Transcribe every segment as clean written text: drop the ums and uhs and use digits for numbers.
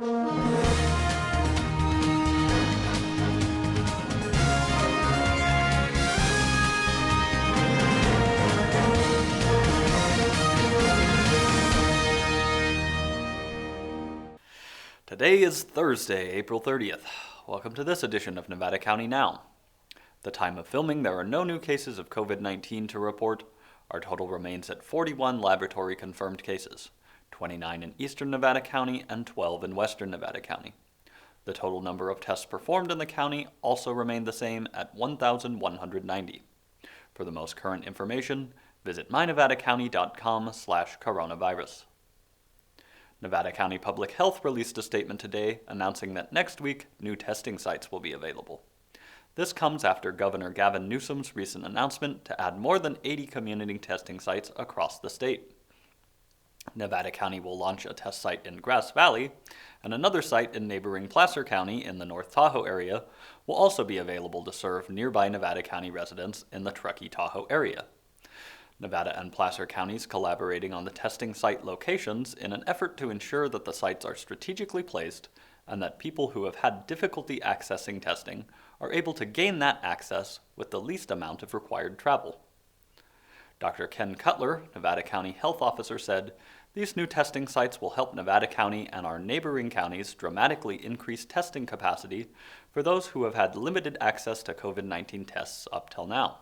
Today is Thursday, April 30th. Welcome to this edition of Nevada County Now. The time of filming, there are no new cases of COVID-19 to report. Our total remains at 41 laboratory confirmed cases, 29 in eastern Nevada County and 12 in western Nevada County. The total number of tests performed in the county also remained the same at 1,190. For the most current information, visit mynevadacounty.com/coronavirus. Nevada County Public Health released a statement today announcing that next week, new testing sites will be available. This comes after Governor Gavin Newsom's recent announcement to add more than 80 community testing sites across the state. Nevada County will launch a test site in Grass Valley, and another site in neighboring Placer County in the North Tahoe area will also be available to serve nearby Nevada County residents in the Truckee-Tahoe area. Nevada and Placer counties collaborating on the testing site locations in an effort to ensure that the sites are strategically placed and that people who have had difficulty accessing testing are able to gain that access with the least amount of required travel. Dr. Ken Cutler, Nevada County Health Officer, said, "These new testing sites will help Nevada County and our neighboring counties dramatically increase testing capacity for those who have had limited access to COVID-19 tests up till now.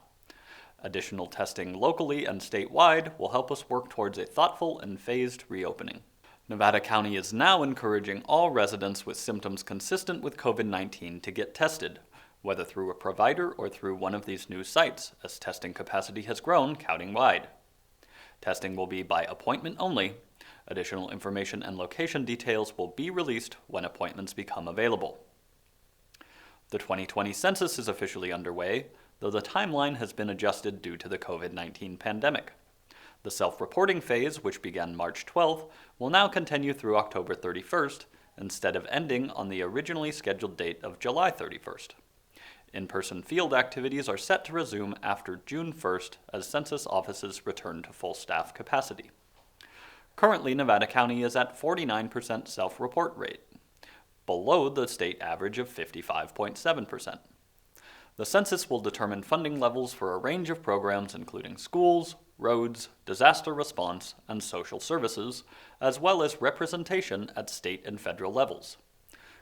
Additional testing locally and statewide will help us work towards a thoughtful and phased reopening." Nevada County is now encouraging all residents with symptoms consistent with COVID-19 to get tested, whether through a provider or through one of these new sites, as testing capacity has grown county-wide. Testing will be by appointment only. Additional information and location details will be released when appointments become available. The 2020 census is officially underway, though the timeline has been adjusted due to the COVID-19 pandemic. The self-reporting phase, which began March 12th, will now continue through October 31st, instead of ending on the originally scheduled date of July 31st. In-person field activities are set to resume after June 1st as census offices return to full staff capacity. Currently, Nevada County is at 49% self-report rate, below the state average of 55.7%. The census will determine funding levels for a range of programs including schools, roads, disaster response, and social services, as well as representation at state and federal levels.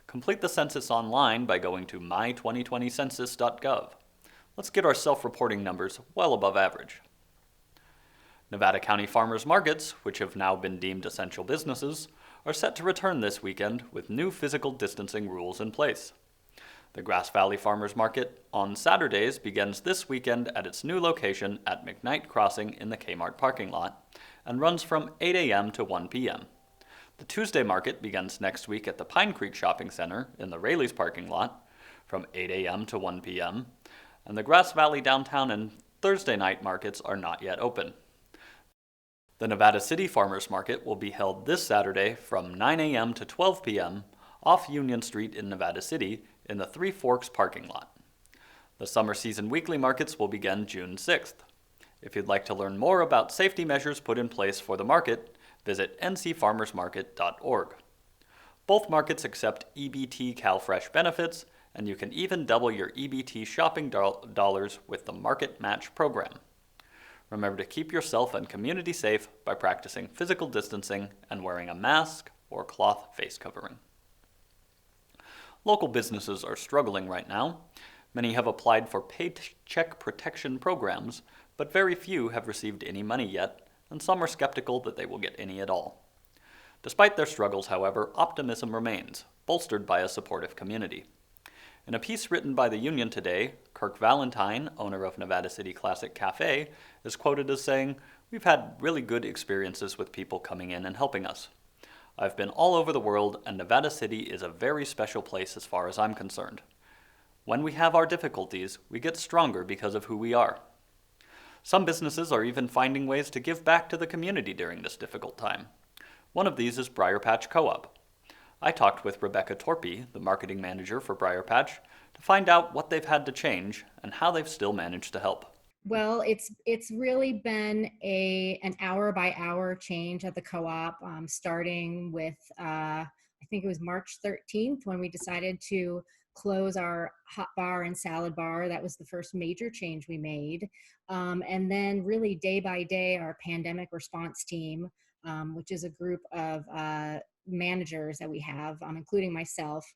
Complete the census online by going to my2020census.gov. Let's get our self-reporting numbers well above average. Nevada County farmers markets, which have now been deemed essential businesses, are set to return this weekend with new physical distancing rules in place. The Grass Valley Farmers Market on Saturdays begins this weekend at its new location at McKnight Crossing in the Kmart parking lot and runs from 8 a.m. to 1 p.m. The Tuesday market begins next week at the Pine Creek Shopping Center in the Raley's parking lot from 8 a.m. to 1 p.m., and the Grass Valley downtown and Thursday night markets are not yet open. The Nevada City Farmers Market will be held this Saturday from 9 a.m. to 12 p.m. off Union Street in Nevada City in the Three Forks parking lot. The summer season weekly markets will begin June 6th. If you'd like to learn more about safety measures put in place for the market, visit ncfarmersmarket.org. Both markets accept EBT CalFresh benefits, and you can even double your EBT shopping dollars with the Market Match program. Remember to keep yourself and community safe by practicing physical distancing and wearing a mask or cloth face covering. Local businesses are struggling right now. Many have applied for paycheck protection programs, but very few have received any money yet, and some are skeptical that they will get any at all. Despite their struggles, however, optimism remains, bolstered by a supportive community. In a piece written by the Union today, Kirk Valentine, owner of Nevada City Classic Cafe, is quoted as saying, "We've had really good experiences with people coming in and helping us. I've been all over the world, and Nevada City is a very special place as far as I'm concerned. When we have our difficulties, we get stronger because of who we are." Some businesses are even finding ways to give back to the community during this difficult time. One of these is Briar Patch Co-op. I talked with Rebecca Torpy, the marketing manager for Briar Patch, to find out what they've had to change and how they've still managed to help. Well, it's really been an hour by hour change at the co-op, starting with I think it was March 13th when we decided to close our hot bar and salad bar. That was the first major change we made. And then really day by day, our pandemic response team, which is a group of managers that we have, including myself,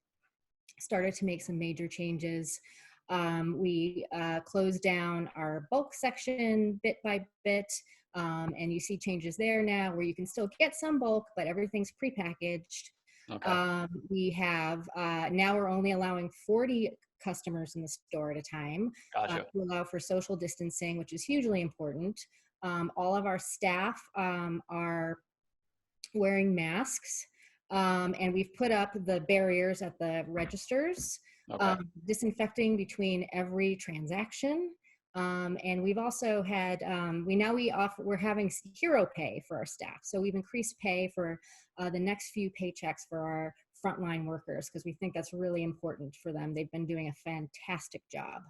started to make some major changes. We closed down our bulk section bit by bit. And you see changes there now where you can still get some bulk, but everything's prepackaged. Okay. We have now we're only allowing 40 customers in the store at a time Gotcha. to allow for social distancing, which is hugely important. All of our staff are wearing masks, and we've put up the barriers at the registers, Okay. disinfecting between every transaction. And we've also had we're having hero pay for our staff, so we've increased pay for the next few paychecks for our frontline workers because we think that's really important for them. They've been doing a fantastic job.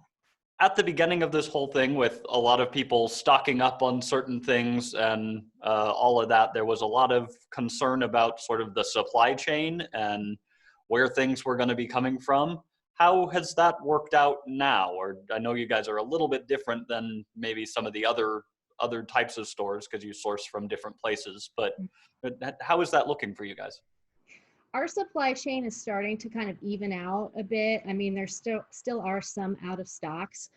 At the beginning of this whole thing, with a lot of people stocking up on certain things and all of that, there was a lot of concern about sort of the supply chain and where things were going to be coming from. How has that worked out now? Or I know you guys are a little bit different than maybe some of the other types of stores because you source from different places, but how is that looking for you guys? Our supply chain is starting to kind of even out a bit. I mean, there still are some out of stocks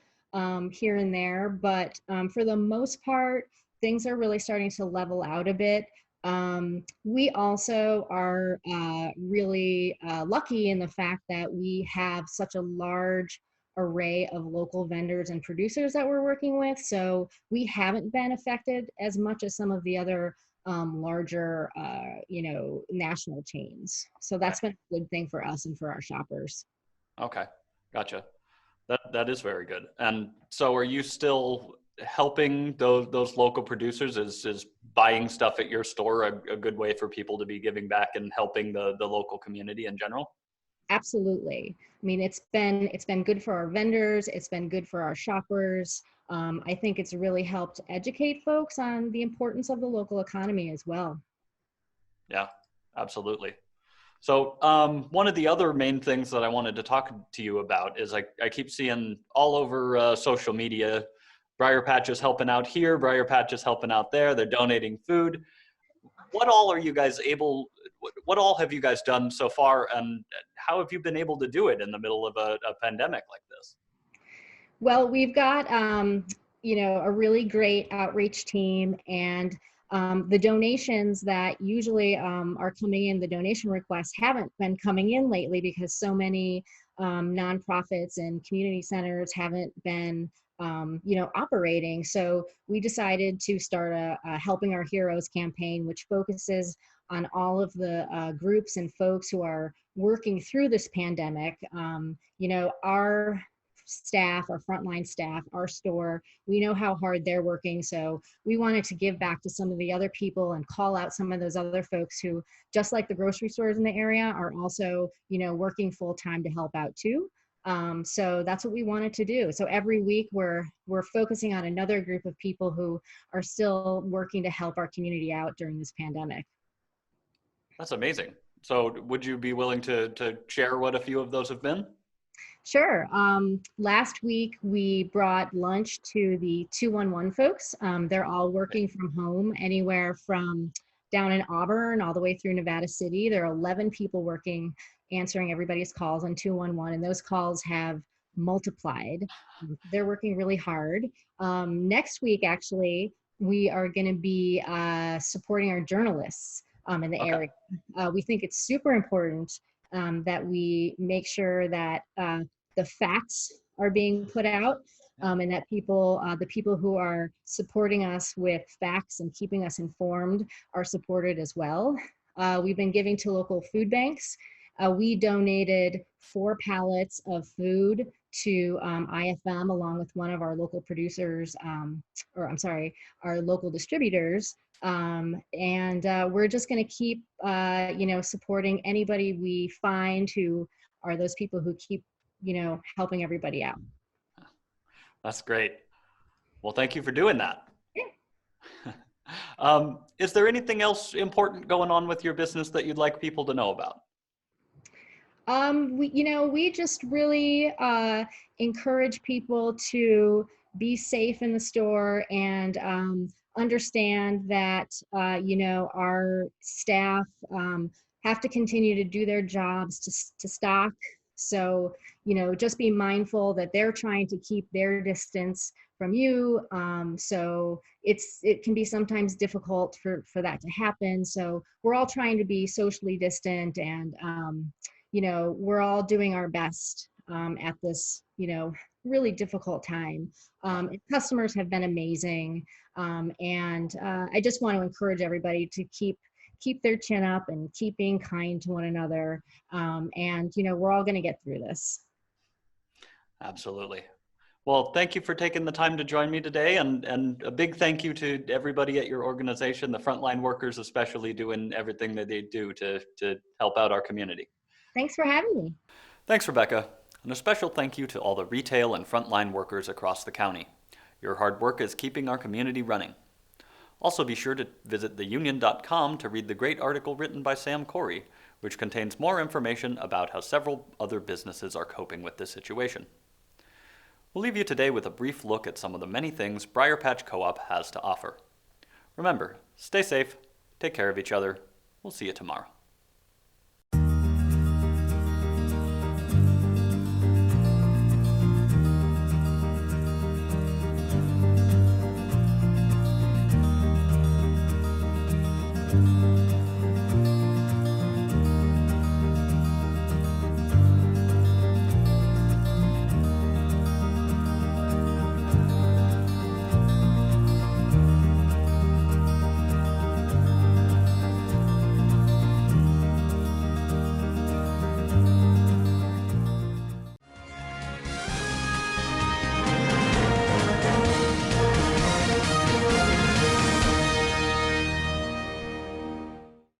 here and there, but for the most part, things are really starting to level out a bit. We also are really lucky in the fact that we have such a large array of local vendors and producers that we're working with. So we haven't been affected as much as some of the other larger, national chains. So Right. that's been a good thing for us and for our shoppers. Okay. Gotcha. That is very good. And so are you still helping those local producers? Is buying stuff at your store a good way for people to be giving back and helping the local community in general? Absolutely. I mean, it's been good for our vendors. It's been good for our shoppers. I think it's really helped educate folks on the importance of the local economy as well. Yeah, absolutely. So one of the other main things that I wanted to talk to you about is I keep seeing all over social media, Briar Patch is helping out here, Briar Patch is helping out there. They're donating food. What all are you guys able? What all have you guys done so far, and how have you been able to do it in the middle of a pandemic like this? Well, we've got a really great outreach team, and the donations that usually are coming in, the donation requests haven't been coming in lately because so many nonprofits and community centers haven't been operating. So we decided to start a Helping Our Heroes campaign, which focuses on all of the groups and folks who are working through this pandemic. Our staff, our frontline staff, our store, we know how hard they're working. So we wanted to give back to some of the other people and call out some of those other folks who, just like the grocery stores in the area, are also, working full time to help out too. So that's what we wanted to do. So every week we're focusing on another group of people who are still working to help our community out during this pandemic. That's amazing. So would you be willing to share what a few of those have been? Sure. Last week we brought lunch to the 211 folks. They're all working from home, anywhere from down in Auburn all the way through Nevada City. There are 11 people working, answering everybody's calls on 211, and those calls have multiplied. They're working really hard. Next week, actually, we are going to be supporting our journalists in the Okay. area. We think it's super important that we make sure that the facts are being put out, and that the people who are supporting us with facts and keeping us informed are supported as well. We've been giving to local food banks. We donated 4 pallets of food to IFM along with one of our local producers, our local distributors. And we're just going to keep, supporting anybody we find who are those people who keep, helping everybody out. That's great. Well, thank you for doing that. Yeah. Is there anything else important going on with your business that you'd like people to know about? We just really encourage people to be safe in the store and understand that, our staff have to continue to do their jobs to stock. So, just be mindful that they're trying to keep their distance from you. So it can be sometimes difficult for that to happen. So we're all trying to be socially distant and, we're all doing our best at this, really difficult time. Customers have been amazing, and I just want to encourage everybody to keep their chin up and keep being kind to one another. And we're all going to get through this. Absolutely. Well, thank you for taking the time to join me today, and a big thank you to everybody at your organization, the frontline workers especially, doing everything that they do to help out our community. Thanks for having me. Thanks, Rebecca. And a special thank you to all the retail and frontline workers across the county. Your hard work is keeping our community running. Also, be sure to visit theunion.com to read the great article written by Sam Corey, which contains more information about how several other businesses are coping with this situation. We'll leave you today with a brief look at some of the many things Briar Patch Co-op has to offer. Remember, stay safe, take care of each other. We'll see you tomorrow.